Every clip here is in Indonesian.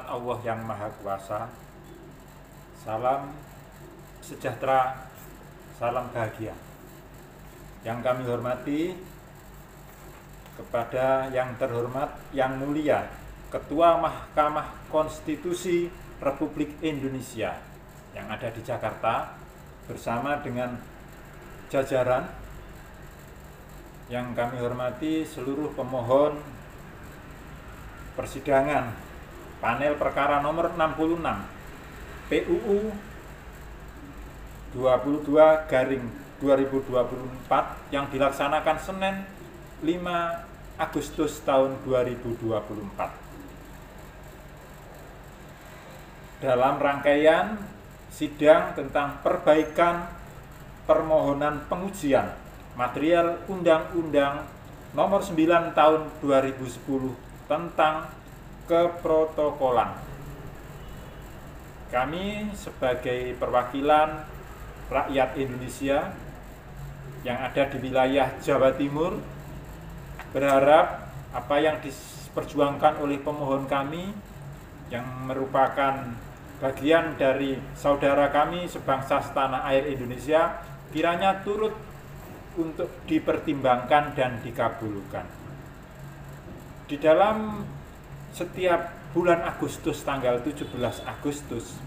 Allah yang Maha Kuasa. Salam sejahtera, salam bahagia. Yang kami hormati kepada yang terhormat, yang mulia Ketua Mahkamah Konstitusi Republik Indonesia yang ada di Jakarta bersama dengan jajaran. Yang kami hormati seluruh pemohon persidangan panel perkara nomor 66 PUU 22/2024 yang dilaksanakan Senin 5 Agustus tahun 2024. Dalam rangkaian sidang tentang perbaikan permohonan pengujian material Undang-Undang Nomor 9 Tahun 2010 tentang keprotokolan. Kami sebagai perwakilan rakyat Indonesia yang ada di wilayah Jawa Timur berharap apa yang diperjuangkan oleh pemohon kami yang merupakan bagian dari saudara kami sebangsa setanah air Indonesia kiranya turut untuk dipertimbangkan dan dikabulkan. Di dalam setiap bulan Agustus, tanggal 17 Agustus,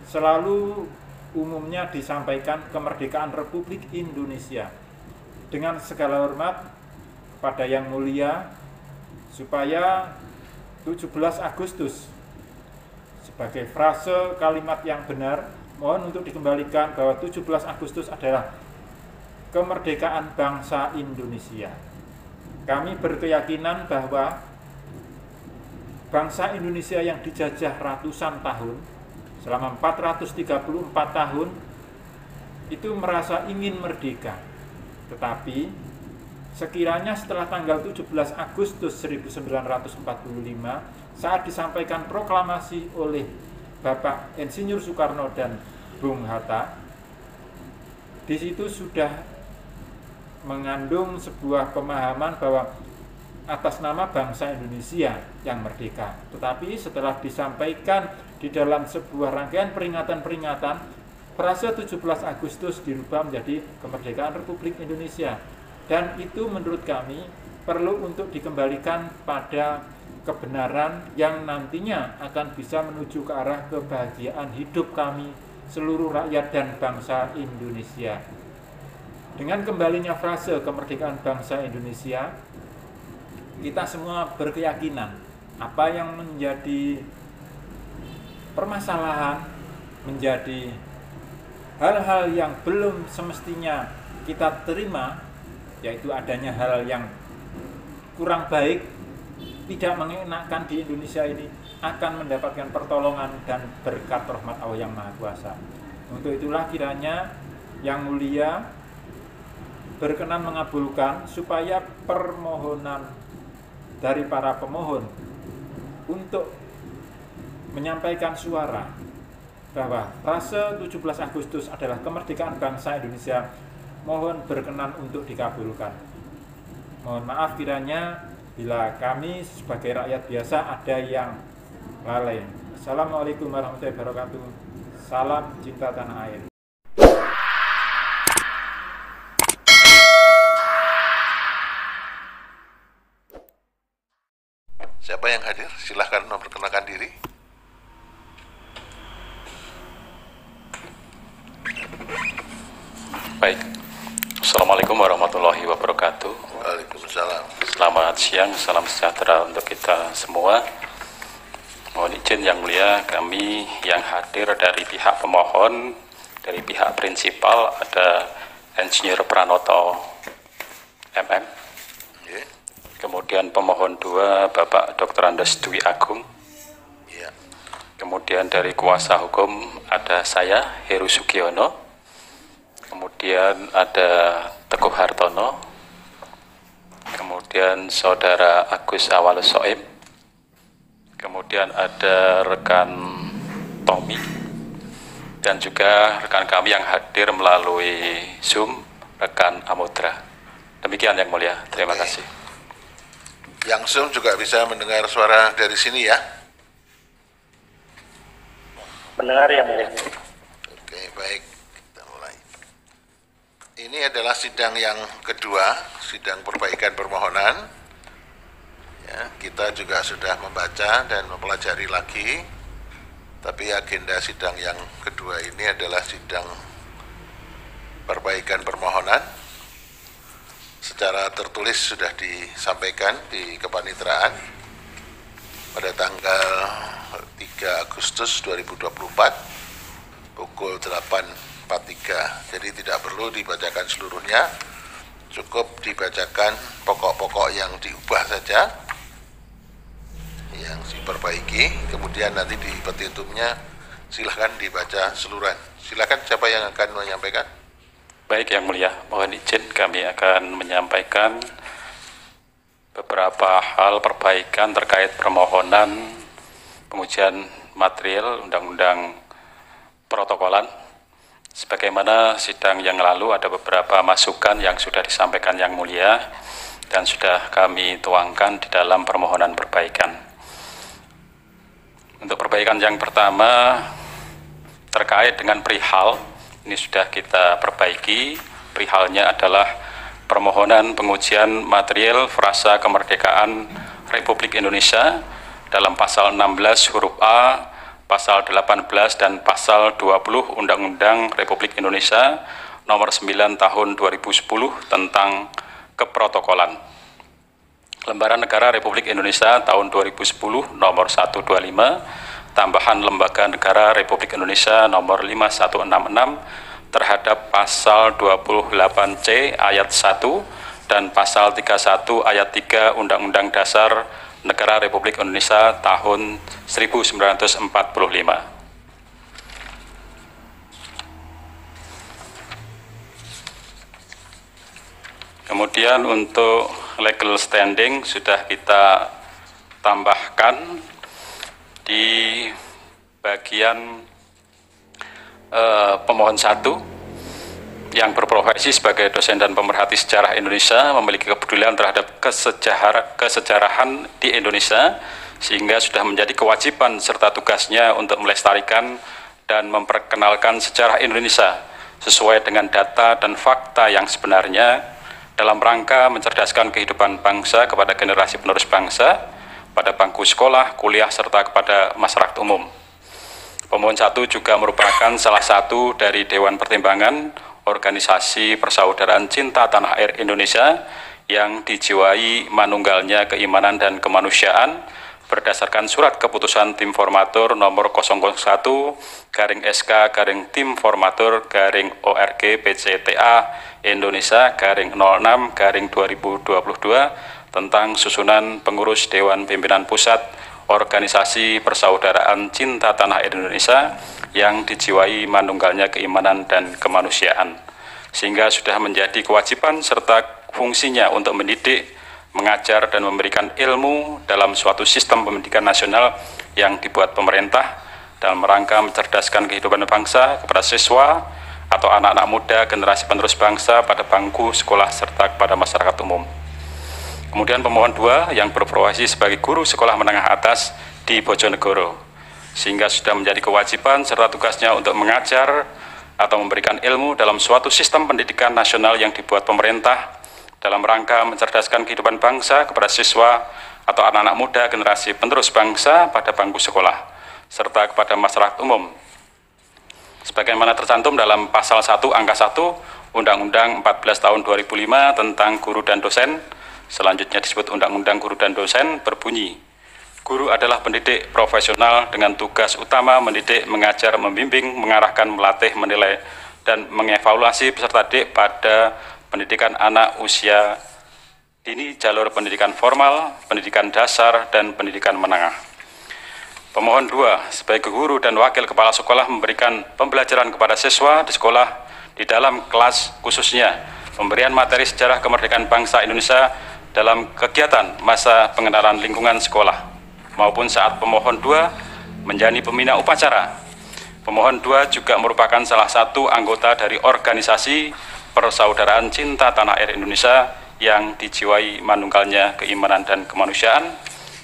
selalu umumnya disampaikan kemerdekaan Republik Indonesia. Dengan segala hormat kepada yang mulia, supaya 17 Agustus sebagai frase kalimat yang benar, mohon untuk dikembalikan bahwa 17 Agustus adalah kemerdekaan bangsa Indonesia. Kami berkeyakinan bahwa bangsa Indonesia yang dijajah ratusan tahun, selama 434 tahun, itu merasa ingin merdeka. Tetapi sekiranya setelah tanggal 17 Agustus 1945 saat disampaikan proklamasi oleh Bapak Insinyur Soekarno dan Bung Hatta, di situ sudah mengandung sebuah pemahaman bahwa atas nama bangsa Indonesia yang merdeka. Tetapi setelah disampaikan di dalam sebuah rangkaian peringatan-peringatan, frase 17 Agustus dirubah menjadi kemerdekaan Republik Indonesia. Dan itu menurut kami perlu untuk dikembalikan pada kebenaran yang nantinya akan bisa menuju ke arah kebahagiaan hidup kami, seluruh rakyat dan bangsa Indonesia. Dengan kembalinya frase kemerdekaan bangsa Indonesia, kita semua berkeyakinan apa yang menjadi permasalahan, menjadi hal-hal yang belum semestinya kita terima, yaitu adanya hal yang kurang baik, tidak mengenakan di Indonesia ini, akan mendapatkan pertolongan dan berkat rahmat Allah yang Maha Kuasa. Untuk itulah kiranya yang mulia berkenan mengabulkan supaya permohonan dari para pemohon untuk menyampaikan suara bahwa frase 17 Agustus adalah kemerdekaan bangsa Indonesia, mohon berkenan untuk dikabulkan. Mohon maaf kiranya bila kami sebagai rakyat biasa ada yang lalai. Assalamualaikum warahmatullahi wabarakatuh. Salam cinta tanah air. Siapa yang hadir? Silahkan memperkenalkan diri. Baik. Assalamualaikum warahmatullahi wabarakatuh. Waalaikumsalam. Selamat siang, salam sejahtera untuk kita semua. Mohon izin yang mulia, kami yang hadir dari pihak pemohon, dari pihak prinsipal ada Insinyur Pranoto MM. Yeah. Kemudian pemohon 2 Bapak Dr. Andes Dwi Agung. Yeah. Kemudian dari kuasa hukum ada saya Heru Sugiono. Kemudian ada Teguh Hartono. Kemudian Saudara Agus Awalus Soim. Kemudian ada rekan Tommy. Dan juga rekan kami yang hadir melalui Zoom, rekan Amudra. Demikian yang mulia, terima kasih. Yang Zoom juga bisa mendengar suara dari sini ya. Mendengar yang mulia. Oke, baik. Kita mulai. Ini adalah sidang yang kedua, sidang perbaikan permohonan. Ya, kita juga sudah membaca dan mempelajari lagi. Tapi agenda sidang yang kedua ini adalah sidang perbaikan permohonan. Secara tertulis sudah disampaikan di kepanitraan pada tanggal 3 Agustus 2024 pukul 8.43. Jadi tidak perlu dibacakan seluruhnya, cukup dibacakan pokok-pokok yang diubah saja, yang diperbaiki. Kemudian nanti di petitumnya silahkan dibaca seluruhan. Silahkan, siapa yang akan menyampaikan? Baik Yang Mulia, mohon izin kami akan menyampaikan beberapa hal perbaikan terkait permohonan pengujian material Undang-Undang Protokolan. Sebagaimana sidang yang lalu ada beberapa masukan yang sudah disampaikan Yang Mulia dan sudah kami tuangkan di dalam permohonan perbaikan. Untuk perbaikan yang pertama terkait dengan perihal, ini sudah kita perbaiki. Perihalnya adalah permohonan pengujian material frasa kemerdekaan Republik Indonesia dalam pasal 16 huruf A, pasal 18 dan pasal 20 Undang-Undang Republik Indonesia nomor 9 tahun 2010 tentang keprotokolan. Lembaran Negara Republik Indonesia tahun 2010 nomor 125, tambahan Lembaga Negara Republik Indonesia nomor 5166 terhadap pasal 28C ayat 1 dan pasal 31 ayat 3 Undang-Undang Dasar Negara Republik Indonesia tahun 1945. Kemudian untuk legal standing sudah kita tambahkan di bagian pemohon 1 yang berprofesi sebagai dosen dan pemerhati sejarah Indonesia, memiliki kepedulian terhadap kesejarahan di Indonesia, sehingga sudah menjadi kewajiban serta tugasnya untuk melestarikan dan memperkenalkan sejarah Indonesia sesuai dengan data dan fakta yang sebenarnya dalam rangka mencerdaskan kehidupan bangsa kepada generasi penerus bangsa pada bangku sekolah, kuliah, serta kepada masyarakat umum. Pemohon 1 juga merupakan salah satu dari Dewan Pertimbangan Organisasi Persaudaraan Cinta Tanah Air Indonesia yang dijiwai manunggalnya keimanan dan kemanusiaan berdasarkan surat keputusan Tim Formatur nomor 001/SK/Tim Formatur ORG PCTA Indonesia /06/2022 tentang susunan pengurus Dewan Pimpinan Pusat Organisasi Persaudaraan Cinta Tanah Air Indonesia yang dijiwai manunggalnya keimanan dan kemanusiaan, sehingga sudah menjadi kewajiban serta fungsinya untuk mendidik, mengajar, dan memberikan ilmu dalam suatu sistem pendidikan nasional yang dibuat pemerintah dalam rangka mencerdaskan kehidupan bangsa kepada siswa atau anak-anak muda generasi penerus bangsa pada bangku sekolah serta kepada masyarakat umum. Kemudian pemohon 2 yang berprofesi sebagai guru sekolah menengah atas di Bojonegoro, sehingga sudah menjadi kewajiban serta tugasnya untuk mengajar atau memberikan ilmu dalam suatu sistem pendidikan nasional yang dibuat pemerintah dalam rangka mencerdaskan kehidupan bangsa kepada siswa atau anak-anak muda generasi penerus bangsa pada bangku sekolah serta kepada masyarakat umum, sebagaimana tercantum dalam pasal 1 angka 1 Undang-Undang 14 tahun 2005 tentang guru dan dosen. Selanjutnya disebut Undang-Undang Guru dan Dosen, berbunyi, guru adalah pendidik profesional dengan tugas utama mendidik, mengajar, membimbing, mengarahkan, melatih, menilai, dan mengevaluasi peserta didik pada pendidikan anak usia dini, jalur pendidikan formal, pendidikan dasar, dan pendidikan menengah. Pemohon 2 sebagai guru dan wakil kepala sekolah memberikan pembelajaran kepada siswa di sekolah di dalam kelas, khususnya pemberian materi sejarah kemerdekaan bangsa Indonesia dalam kegiatan masa pengenalan lingkungan sekolah maupun saat pemohon 2 menjadi pembina upacara. Pemohon 2 juga merupakan salah satu anggota dari organisasi Persaudaraan Cinta Tanah Air Indonesia yang dijiwai manunggalnya keimanan dan kemanusiaan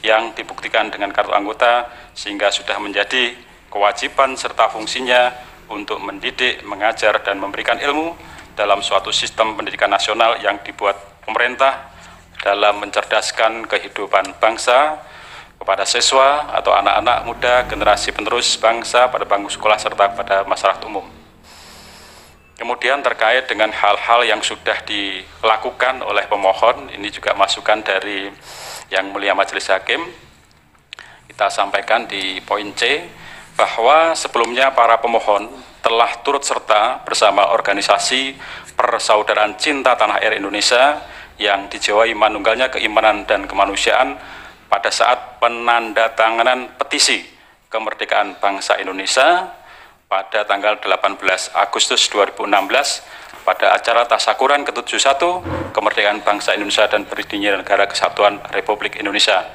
yang dibuktikan dengan kartu anggota, sehingga sudah menjadi kewajiban serta fungsinya untuk mendidik, mengajar, dan memberikan ilmu dalam suatu sistem pendidikan nasional yang dibuat pemerintah dalam mencerdaskan kehidupan bangsa kepada siswa atau anak-anak muda generasi penerus bangsa pada bangku sekolah serta pada masyarakat umum. Kemudian terkait dengan hal-hal yang sudah dilakukan oleh pemohon, ini juga masukan dari Yang Mulia Majelis Hakim. Kita sampaikan di poin C bahwa sebelumnya para pemohon telah turut serta bersama organisasi Persaudaraan Cinta Tanah Air Indonesia yang dijiwai manunggalnya keimanan dan kemanusiaan pada saat penandatanganan petisi kemerdekaan bangsa Indonesia pada tanggal 18 Agustus 2016 pada acara Tasyakuran ke-71 Kemerdekaan Bangsa Indonesia dan Berdirinya Negara Kesatuan Republik Indonesia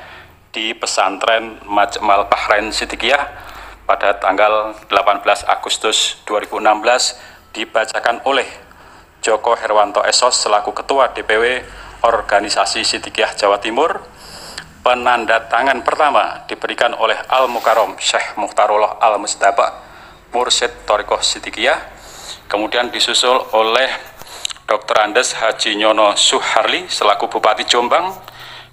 di Pesantren Majmal Bahrain Sidikiyah pada tanggal 18 Agustus 2016 dibacakan oleh Joko Herwanto Esos selaku Ketua DPW Organisasi Sidikiyah Jawa Timur. Penandatangan pertama diberikan oleh Al-Mukarram Syekh Mukhtarullah Al-Mustaba Mursyid Thariqah Sidikiyah, kemudian disusul oleh Dr. Andes Haji Nyono Suharli selaku Bupati Jombang,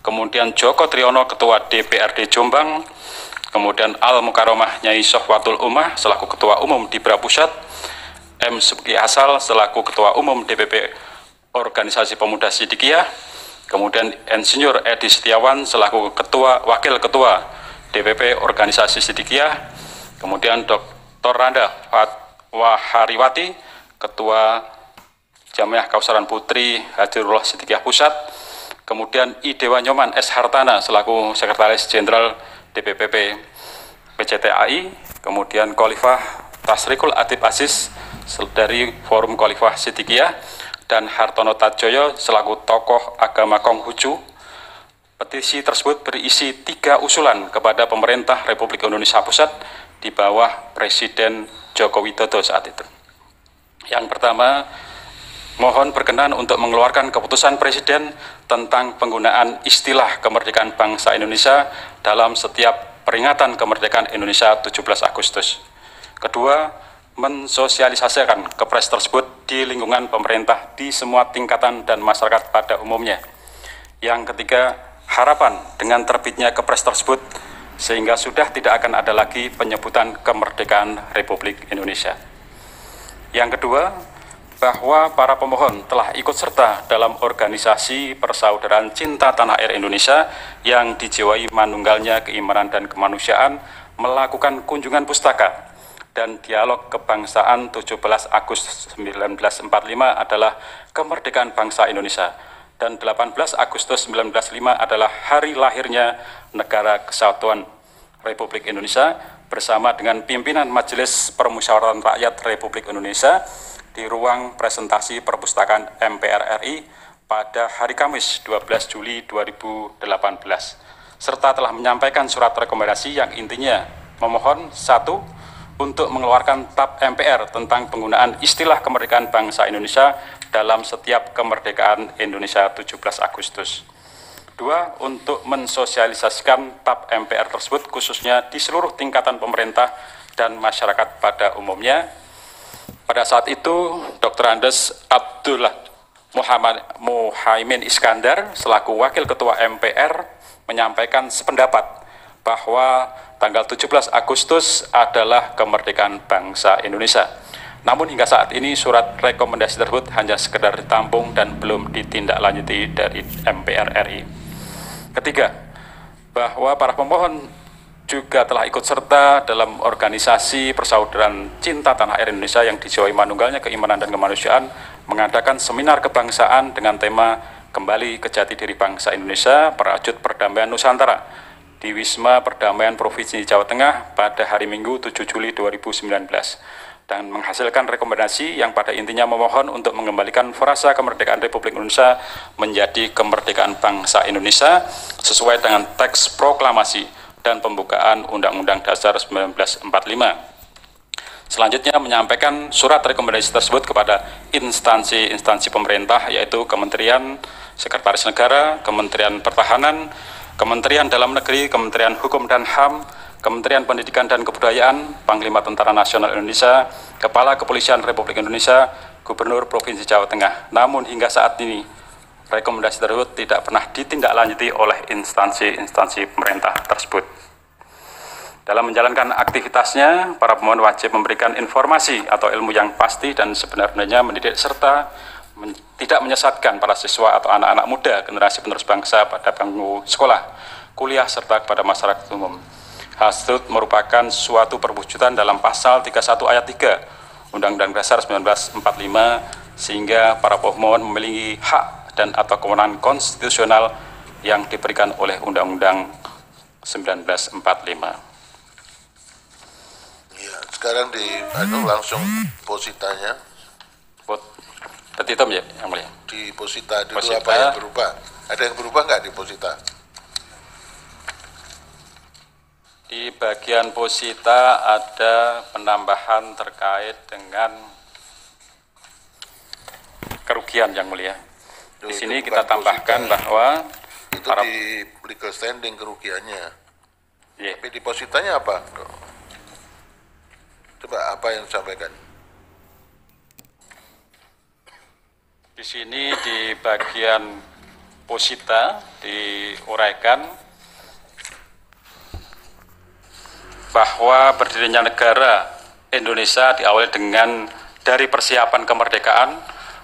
kemudian Joko Triyono Ketua DPRD Jombang, kemudian Al-Mukarramah Nyai Sohwatul Ummah selaku Ketua Umum Dibra Pusat, M. Subki Asal selaku Ketua Umum DPP Organisasi Pemuda Sidikiyah, kemudian Insinyur Edi Setiawan selaku Wakil Ketua DPP Organisasi Sidikiyah, kemudian Dr. Randa Wahariwati Ketua Jamiah Kausaran Putri Hadirullah Sidikiyah Pusat, kemudian I. Dewa Nyoman S. Hartana selaku Sekretaris Jenderal DPPP PCTAI, kemudian Khalifah Tasrikul Adib Aziz dari Forum Khalifah Sidikiyah, dan Hartono Tadjoyo selaku tokoh agama Konghucu. Petisi tersebut berisi 3 usulan kepada pemerintah Republik Indonesia Pusat di bawah Presiden Joko Widodo saat itu. Yang pertama, mohon berkenan untuk mengeluarkan keputusan Presiden tentang penggunaan istilah kemerdekaan bangsa Indonesia dalam setiap peringatan kemerdekaan Indonesia 17 Agustus. Kedua, mensosialisasikan kepres tersebut di lingkungan pemerintah di semua tingkatan dan masyarakat pada umumnya. Yang ketiga, harapan dengan terbitnya kepres tersebut sehingga sudah tidak akan ada lagi penyebutan kemerdekaan Republik Indonesia. Yang kedua, bahwa para pemohon telah ikut serta dalam organisasi Persaudaraan Cinta Tanah Air Indonesia yang dijiwai manunggalnya keimanan dan kemanusiaan melakukan kunjungan pustaka dan dialog kebangsaan 17 Agustus 1945 adalah kemerdekaan bangsa Indonesia dan 18 Agustus 1945 adalah hari lahirnya Negara Kesatuan Republik Indonesia bersama dengan pimpinan Majelis Permusyawaratan Rakyat Republik Indonesia di ruang presentasi perpustakaan MPR RI pada hari Kamis 12 Juli 2018 serta telah menyampaikan surat rekomendasi yang intinya memohon 1. Untuk mengeluarkan TAP MPR tentang penggunaan istilah kemerdekaan bangsa Indonesia dalam setiap kemerdekaan Indonesia 17 Agustus. 2. Untuk mensosialisasikan TAP MPR tersebut khususnya di seluruh tingkatan pemerintah dan masyarakat pada umumnya. Pada saat itu, Dr. Andes Abdullah Muhaimin Iskandar selaku Wakil Ketua MPR menyampaikan sependapat bahwa tanggal 17 Agustus adalah kemerdekaan bangsa Indonesia. Namun hingga saat ini surat rekomendasi tersebut hanya sekedar ditampung dan belum ditindaklanjuti dari MPR RI. Ketiga, bahwa para pemohon juga telah ikut serta dalam organisasi Persaudaraan Cinta Tanah Air Indonesia yang dijiwai manunggalnya keimanan dan kemanusiaan mengadakan seminar kebangsaan dengan tema Kembali ke Jati Diri Bangsa Indonesia Perajut Perdamaian Nusantara di Wisma Perdamaian Provinsi Jawa Tengah pada hari Minggu 7 Juli 2019 dan menghasilkan rekomendasi yang pada intinya memohon untuk mengembalikan frasa kemerdekaan Republik Indonesia menjadi kemerdekaan bangsa Indonesia sesuai dengan teks proklamasi dan pembukaan Undang-Undang Dasar 1945. Selanjutnya menyampaikan surat rekomendasi tersebut kepada instansi-instansi pemerintah yaitu Kementerian Sekretaris Negara, Kementerian Pertahanan, Kementerian Dalam Negeri, Kementerian Hukum dan HAM, Kementerian Pendidikan dan Kebudayaan, Panglima Tentara Nasional Indonesia, Kepala Kepolisian Republik Indonesia, Gubernur Provinsi Jawa Tengah. Namun hingga saat ini, rekomendasi tersebut tidak pernah ditindaklanjuti oleh instansi-instansi pemerintah tersebut. Dalam menjalankan aktivitasnya, para pemohon wajib memberikan informasi atau ilmu yang pasti dan sebenarnya mendidik serta tidak menyesatkan para siswa atau anak-anak muda generasi penerus bangsa pada bangku sekolah, kuliah, serta kepada masyarakat umum. Hal tersebut merupakan suatu perwujudan dalam pasal 31 ayat 3 Undang-Undang Dasar 1945 sehingga para pemohon memiliki hak dan atau kewenangan konstitusional yang diberikan oleh Undang-Undang 1945. Ya, sekarang langsung positanya. Petitum ya, yang mulia. Di posita dulu Posita. Apa yang berubah? Ada yang berubah nggak di posita? Di bagian posita ada penambahan terkait dengan kerugian yang mulia. Di Itu sini bukan kita tambahkan posita. bahwa Itu para di legal standing kerugiannya. ya, Tapi di positanya apa? Coba apa yang disampaikan? di sini di bagian posita diuraikan bahwa berdirinya negara Indonesia diawali dengan dari persiapan kemerdekaan,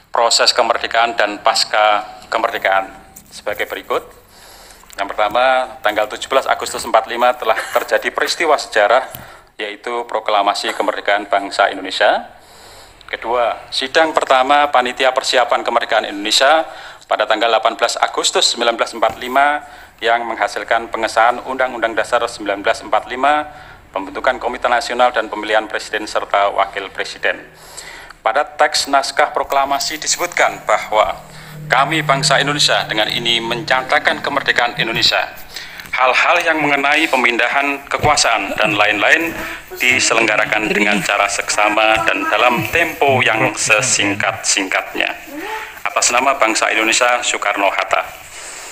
proses kemerdekaan, dan pasca kemerdekaan sebagai berikut. Yang pertama, tanggal 17 Agustus 45 telah terjadi peristiwa sejarah, yaitu proklamasi kemerdekaan bangsa Indonesia. Kedua, sidang pertama Panitia Persiapan Kemerdekaan Indonesia pada tanggal 18 Agustus 1945 yang menghasilkan pengesahan Undang-Undang Dasar 1945, pembentukan Komite Nasional dan pemilihan Presiden serta Wakil Presiden. Pada teks naskah proklamasi disebutkan bahwa kami bangsa Indonesia dengan ini menyatakan kemerdekaan Indonesia. Hal-hal yang mengenai pemindahan kekuasaan dan lain-lain diselenggarakan dengan cara seksama dan dalam tempo yang sesingkat-singkatnya. Atas nama bangsa Indonesia Soekarno-Hatta.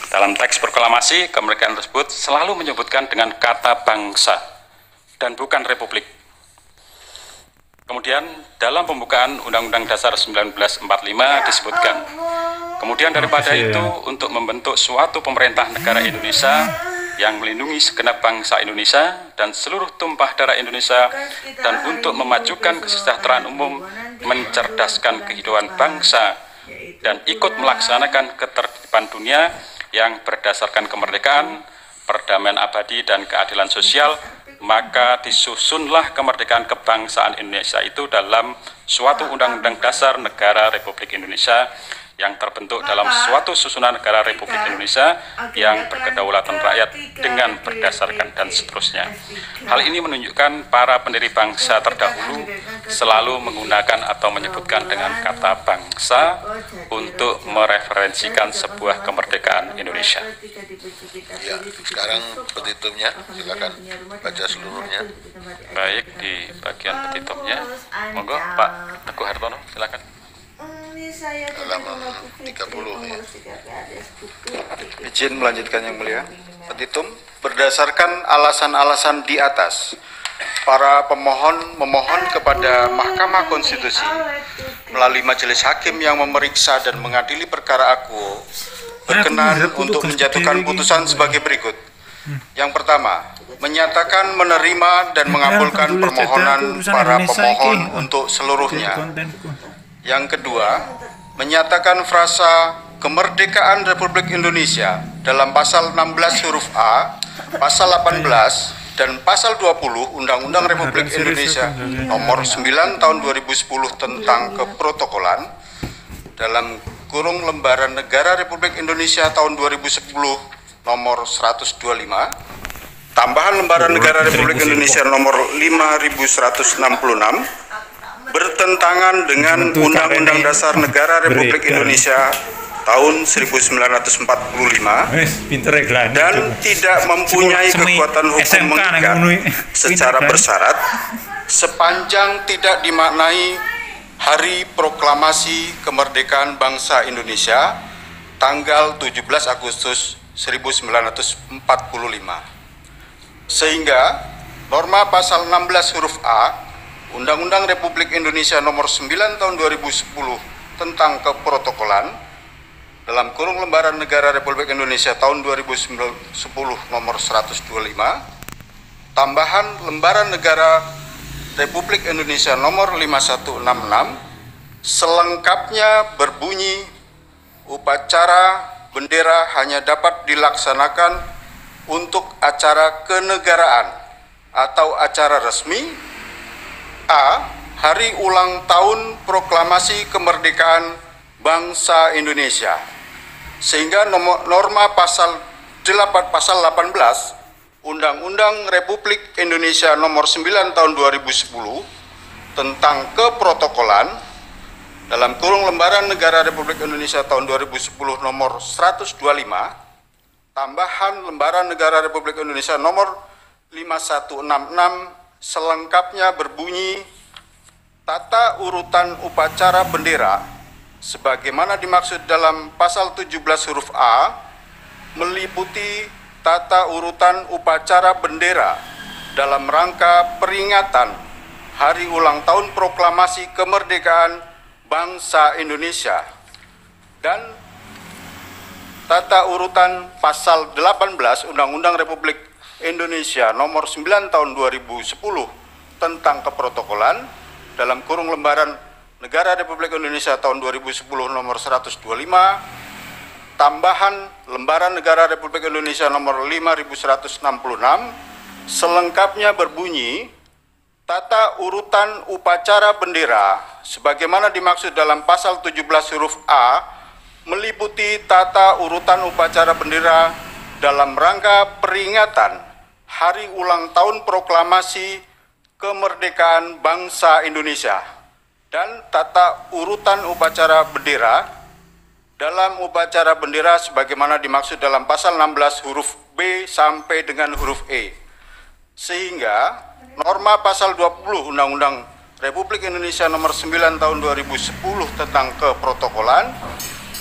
Dalam teks proklamasi, kemerdekaan tersebut selalu menyebutkan dengan kata bangsa dan bukan republik. Kemudian dalam pembukaan Undang-Undang Dasar 1945 disebutkan, kemudian daripada itu untuk membentuk suatu pemerintah negara Indonesia yang melindungi segenap bangsa Indonesia dan seluruh tumpah darah Indonesia dan untuk memajukan kesejahteraan umum, mencerdaskan kehidupan bangsa dan ikut melaksanakan ketertiban dunia yang berdasarkan kemerdekaan, perdamaian abadi dan keadilan sosial, maka disusunlah kemerdekaan kebangsaan Indonesia itu dalam suatu Undang-Undang Dasar Negara Republik Indonesia yang terbentuk dalam suatu susunan negara Republik Indonesia yang berkedaulatan rakyat dengan berdasarkan dan seterusnya. Hal ini menunjukkan para pendiri bangsa terdahulu selalu menggunakan atau menyebutkan dengan kata bangsa untuk mereferensikan sebuah kemerdekaan Indonesia. Ya, sekarang petitumnya, silakan baca seluruhnya. Baik, di bagian petitumnya, monggo Pak Teguh Hartono, silakan. Halaman 30 ya. Izin melanjutkan yang mulia. Petitum berdasarkan alasan-alasan di atas, para pemohon memohon kepada Mahkamah Konstitusi melalui majelis hakim yang memeriksa dan mengadili perkara akuo berkenan untuk menjatuhkan putusan sebagai berikut. Yang pertama, menyatakan menerima dan mengabulkan permohonan para pemohon untuk seluruhnya. Yang kedua, menyatakan frasa kemerdekaan Republik Indonesia dalam pasal 16 huruf A, pasal 18, dan pasal 20 Undang-Undang Republik Indonesia nomor 9 tahun 2010 tentang keprotokolan dalam kurung lembaran negara Republik Indonesia tahun 2010 nomor 125, tambahan lembaran negara Republik Indonesia nomor 5166, bertentangan dengan Undang-Undang Dasar Negara Republik Indonesia tahun 1945 dan tidak mempunyai kekuatan hukum mengikat secara bersyarat sepanjang tidak dimaknai Hari Proklamasi Kemerdekaan Bangsa Indonesia tanggal 17 Agustus 1945. Sehingga norma pasal 16 huruf A Undang-Undang Republik Indonesia Nomor 9 Tahun 2010 tentang keprotokolan dalam kurung Lembaran Negara Republik Indonesia tahun 2010 nomor 125, tambahan Lembaran Negara Republik Indonesia nomor 5166, selengkapnya berbunyi upacara bendera hanya dapat dilaksanakan untuk acara kenegaraan atau acara resmi. A. Hari ulang tahun proklamasi kemerdekaan bangsa Indonesia. Sehingga norma pasal 18 Undang-Undang Republik Indonesia Nomor 9 Tahun 2010 tentang keprotokolan dalam kurung Lembaran Negara Republik Indonesia tahun 2010 nomor 125, tambahan Lembaran Negara Republik Indonesia nomor 5166 selengkapnya berbunyi tata urutan upacara bendera sebagaimana dimaksud dalam pasal 17 huruf A meliputi tata urutan upacara bendera dalam rangka peringatan Hari Ulang Tahun Proklamasi Kemerdekaan Bangsa Indonesia dan tata urutan pasal 18 Undang-Undang Republik Indonesia Nomor 9 Tahun 2010 tentang keprotokolan dalam kurung Lembaran Negara Republik Indonesia tahun 2010 nomor 125, tambahan Lembaran Negara Republik Indonesia nomor 5166, selengkapnya berbunyi tata urutan upacara bendera sebagaimana dimaksud dalam pasal 17 huruf A meliputi tata urutan upacara bendera dalam rangka peringatan Hari Ulang Tahun Proklamasi Kemerdekaan Bangsa Indonesia dan tata urutan upacara bendera dalam upacara bendera sebagaimana dimaksud dalam pasal 16 huruf B sampai dengan huruf E. Sehingga norma pasal 20 Undang-Undang Republik Indonesia Nomor 9 Tahun 2010 tentang keprotokolan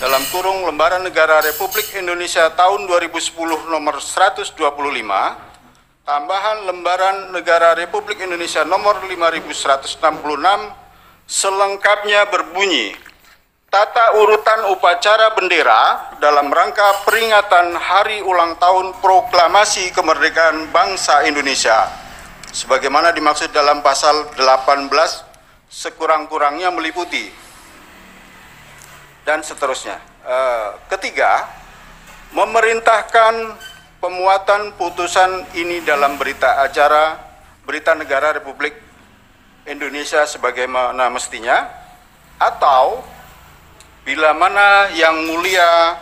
dalam kurung Lembaran Negara Republik Indonesia tahun 2010 nomor 125, tambahan Lembaran Negara Republik Indonesia nomor 5166 selengkapnya berbunyi tata urutan upacara bendera dalam rangka peringatan Hari Ulang Tahun Proklamasi Kemerdekaan Bangsa Indonesia sebagaimana dimaksud dalam pasal 18 sekurang-kurangnya meliputi dan seterusnya. Ketiga, memerintahkan pemuatan putusan ini dalam berita acara Berita Negara Republik Indonesia sebagaimana mestinya, atau bila mana yang mulia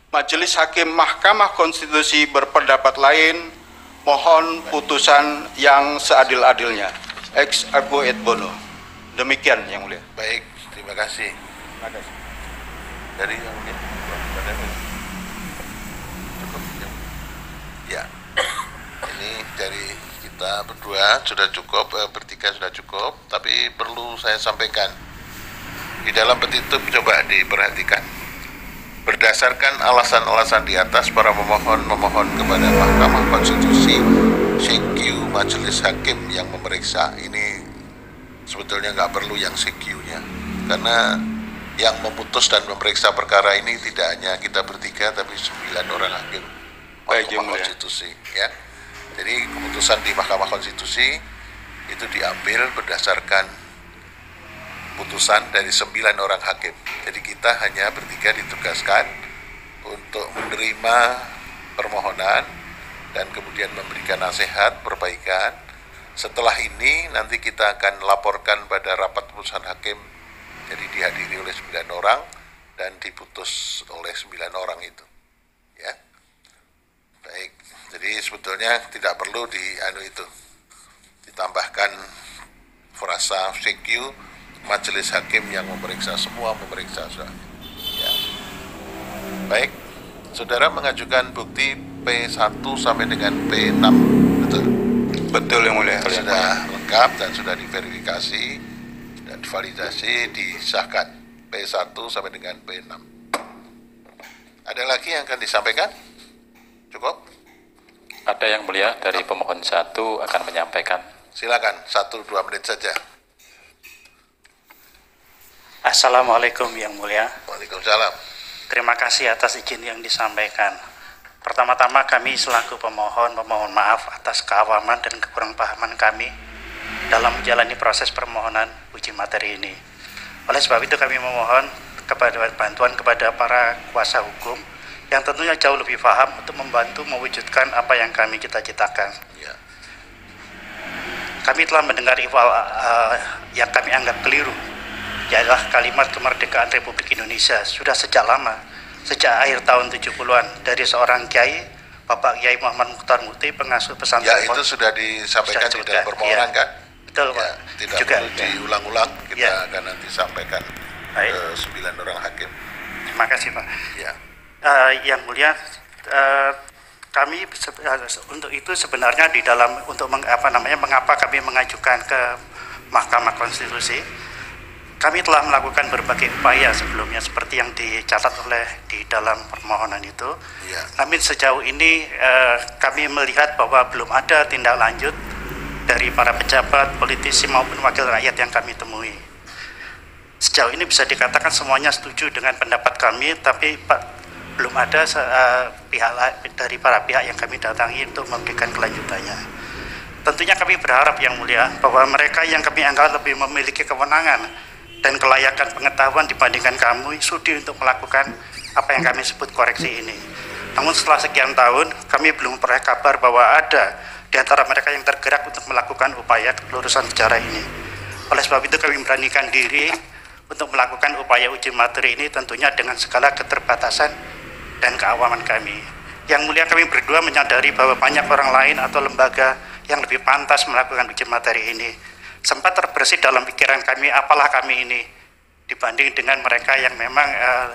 Majelis Hakim Mahkamah Konstitusi berpendapat lain, mohon putusan yang seadil-adilnya. Ex aequo et bono. Demikian yang mulia. Baik, terima kasih. Terima kasih. Dari yang mulia. Cukup. Ya. Ini dari kita berdua sudah cukup, bertiga sudah cukup, tapi perlu saya sampaikan. Di dalam petitum coba diperhatikan. Berdasarkan alasan-alasan di atas, para pemohon memohon kepada Mahkamah Konstitusi, CQ Majelis Hakim yang memeriksa. Ini sebetulnya nggak perlu yang CQ-nya, karena yang memutus dan memeriksa perkara ini tidak hanya kita bertiga, tapi 9 orang hakim Mahkamah Konstitusi. Ya. Jadi keputusan di Mahkamah Konstitusi itu diambil berdasarkan putusan dari 9 orang hakim. Jadi kita hanya bertiga ditugaskan untuk menerima permohonan dan kemudian memberikan nasihat, perbaikan. Setelah ini nanti kita akan laporkan pada rapat putusan hakim. Jadi dihadiri oleh 9 orang dan diputus oleh 9 orang itu. Ya. Baik. Jadi sebetulnya tidak perlu ditambahkan frasa CQ Majelis Hakim yang memeriksa, semua memeriksa sudah. Ya. Baik, saudara mengajukan bukti P1 sampai dengan P6, betul? Betul yang mulia. Sudah lengkap dan sudah diverifikasi dan divalidasi, disahkan P1 sampai dengan P6. Ada lagi yang akan disampaikan? Cukup? Ada yang mulia dari pemohon 1 akan menyampaikan. Silakan, 1-2 menit saja. Assalamualaikum yang mulia. Waalaikumsalam. Terima kasih atas izin yang disampaikan. Pertama-tama kami selaku pemohon memohon maaf atas keawaman dan kekurangpahaman kami dalam menjalani proses permohonan uji materi ini. Oleh sebab itu kami memohon kepada bantuan kepada para kuasa hukum yang tentunya jauh lebih paham untuk membantu mewujudkan apa yang kami cita-citakan. Ya. Kami telah mendengar yang kami anggap keliru, yaitu kalimat kemerdekaan Republik Indonesia sudah sejak lama, sejak akhir tahun 70-an dari seorang kiai, Bapak Kiai Muhammad Mukhtar Mukti, pengasuh pesantren. Ya, itu sudah disampaikan di dalam permohonan kan? Betul, ya, Pak. tidak Juga, perlu diulang-ulang, kita akan nanti sampaikan Baik. ke 9 orang hakim. Terima kasih, Pak. Ya. Yang mulia, kami untuk itu sebenarnya di dalam untuk mengapa kami mengajukan ke Mahkamah Konstitusi, kami telah melakukan berbagai upaya sebelumnya seperti yang dicatat di dalam permohonan itu. Ya. Namun sejauh ini kami melihat bahwa belum ada tindak lanjut dari para pejabat, politisi maupun wakil rakyat yang kami temui. Sejauh ini bisa dikatakan semuanya setuju dengan pendapat kami, tapi belum ada dari para pihak yang kami datangi untuk memberikan kelanjutannya. Tentunya kami berharap yang mulia bahwa mereka yang kami anggap lebih memiliki kewenangan dan kelayakan pengetahuan dibandingkan kami sudi untuk melakukan apa yang kami sebut koreksi ini. Namun setelah sekian tahun kami belum pernah kabar bahwa ada di antara mereka yang tergerak untuk melakukan upaya kelurusan sejarah ini. Oleh sebab itu kami beranikan diri untuk melakukan upaya uji materi ini tentunya dengan segala keterbatasan dan keawaman kami. Yang mulia kami berdua menyadari bahwa banyak orang lain atau lembaga yang lebih pantas melakukan uji materi ini. Sempat terbersit dalam pikiran kami, apalah kami ini dibanding dengan mereka yang memang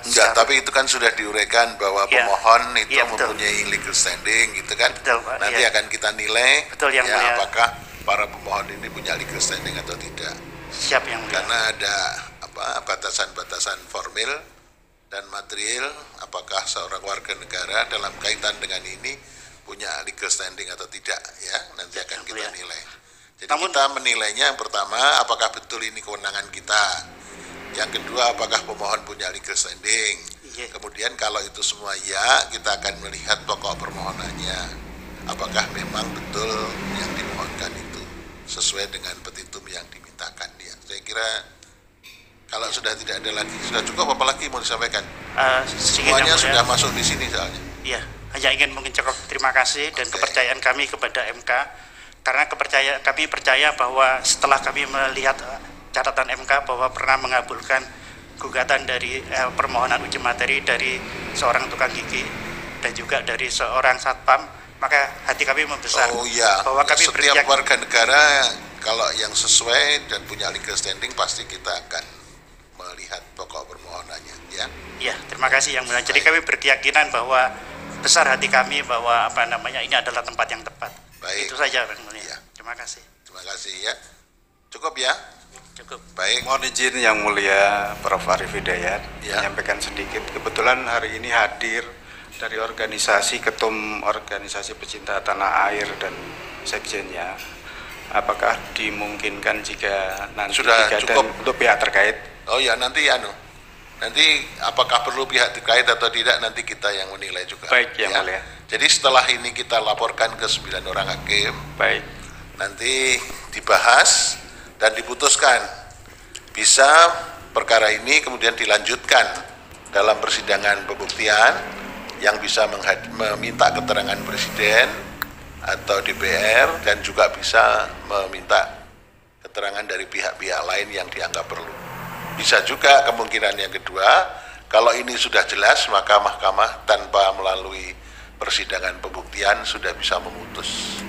enggak, tapi itu kan sudah diuraikan bahwa pemohon itu betul. mempunyai legal standing gitu kan. Betul, Pak. Nanti akan kita nilai betul, yang mulia. Apakah para pemohon ini punya legal standing atau tidak. Siap yang mulia. Karena ada batasan-batasan formil dan material, apakah seorang warga negara dalam kaitan dengan ini punya legal standing atau tidak, ya nanti akan kita nilai. Jadi kita menilainya yang pertama, apakah betul ini kewenangan kita. Yang kedua, apakah pemohon punya legal standing. Kemudian kalau itu semua ya, kita akan melihat pokok permohonannya. Apakah memang betul yang dimohonkan itu sesuai dengan petitum yang dimintakan dia. Saya kira kalau sudah tidak ada lagi, sudah cukup apa lagi mau disampaikan? Semuanya sudah masuk di sini soalnya. Iya, hanya ingin mengucapkan terima kasih dan kepercayaan kami kepada MK, karena kami percaya bahwa setelah kami melihat catatan MK bahwa pernah mengabulkan gugatan dari permohonan uji materi dari seorang tukang gigi dan juga dari seorang satpam, maka hati kami membesar. Oh iya, bahwa kami setiap warga negara kalau yang sesuai dan punya legal standing pasti kita akan melihat pokok permohonannya, ya. Iya, terima kasih yang mulia. Jadi kami berkeyakinan bahwa besar hati kami bahwa ini adalah tempat yang tepat. Baik. Itu saja yang mulia. Ya. Terima kasih. Terima kasih ya. Cukup ya? Cukup. Baik. Mohon izin yang mulia Prof. Arif Hidayat menyampaikan sedikit. Kebetulan hari ini hadir dari ketum organisasi pecinta tanah air dan sekjennya. Apakah dimungkinkan jika nanti sudah cukup untuk pihak terkait? Oh ya, nanti apakah perlu pihak terkait atau tidak nanti kita yang menilai juga. Baik yang mulia. Jadi setelah ini kita laporkan ke 9 orang hakim. Baik. Nanti dibahas dan diputuskan. Bisa perkara ini kemudian dilanjutkan dalam persidangan pembuktian yang bisa meminta keterangan presiden atau DPR dan juga bisa meminta keterangan dari pihak-pihak lain yang dianggap perlu. Bisa juga kemungkinan yang kedua, kalau ini sudah jelas maka mahkamah tanpa melalui persidangan pembuktian sudah bisa memutus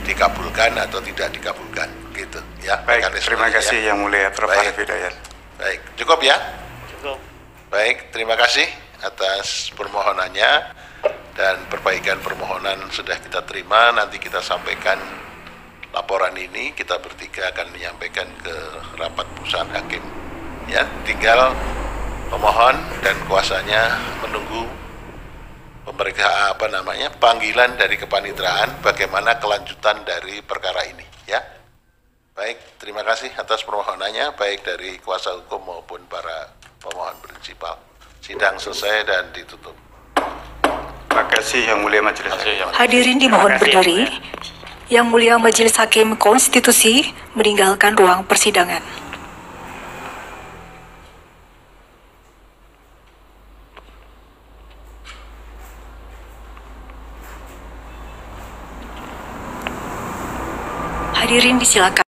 dikabulkan atau tidak dikabulkan, gitu ya. Baik, terima kasih yang mulia Prof. Arif Hidayat. Baik, cukup ya? Cukup. Baik, terima kasih atas permohonannya dan perbaikan permohonan sudah kita terima. Nanti kita sampaikan laporan ini, kita bertiga akan menyampaikan ke rapat putusan hakim. Ya, tinggal pemohon dan kuasanya menunggu panggilan dari kepanitraan bagaimana kelanjutan dari perkara ini, ya. Baik, terima kasih atas permohonannya, baik dari kuasa hukum maupun para pemohon prinsipal. Sidang selesai dan ditutup. Terima kasih Yang Mulia Majelis Hakim. Hadirin dimohon berdiri. Yang Mulia Majelis Hakim Konstitusi meninggalkan ruang persidangan. Hadirin disilakan.